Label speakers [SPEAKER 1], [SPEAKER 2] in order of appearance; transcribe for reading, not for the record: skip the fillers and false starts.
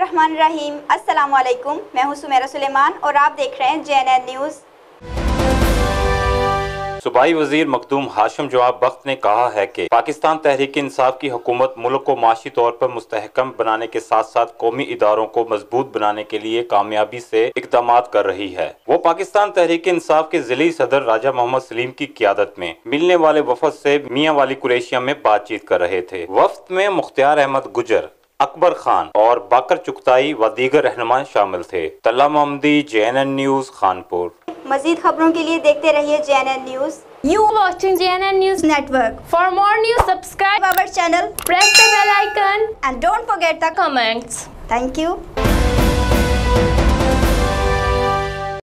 [SPEAKER 1] बिस्मिल्लाहिर्रहमानिर्रहीम। अस्सलामुअलैकुम। मैं हूं सुमेरा सुलेमान और आप देख रहे हैं JNN न्यूज़।
[SPEAKER 2] सूबाई वजीर मखदूम हाशिम जवाब बख्त ने कहा है कि पाकिस्तान तहरीक इंसाफ की हुकूमत मुल्क को माशी तौर पर मुस्तहकम बनाने के साथ साथ कौमी इदारों को मजबूत बनाने के लिए कामयाबी से इकदाम कर रही है। वो पाकिस्तान तहरीक इंसाफ के जिली सदर राजा मोहम्मद सलीम की क़ियादत में मिलने वाले वफद से मियाँ वाली कुरैशिया में बातचीत कर रहे थे। वफ्द में मुख्तियार अहमद गुजर, अकबर खान और बाकर चुगताई व दीगर रहनुमा शामिल थे। तल्ला मोहम्मदी, JNN न्यूज़, खानपुर।
[SPEAKER 1] मजीद खबरों के लिए देखते रहिए JNN news.
[SPEAKER 3] You watching JNN News
[SPEAKER 1] Network.
[SPEAKER 3] For more news, subscribe
[SPEAKER 1] our channel,
[SPEAKER 3] press the bell icon
[SPEAKER 1] and don't forget the
[SPEAKER 3] comments.
[SPEAKER 1] Thank you.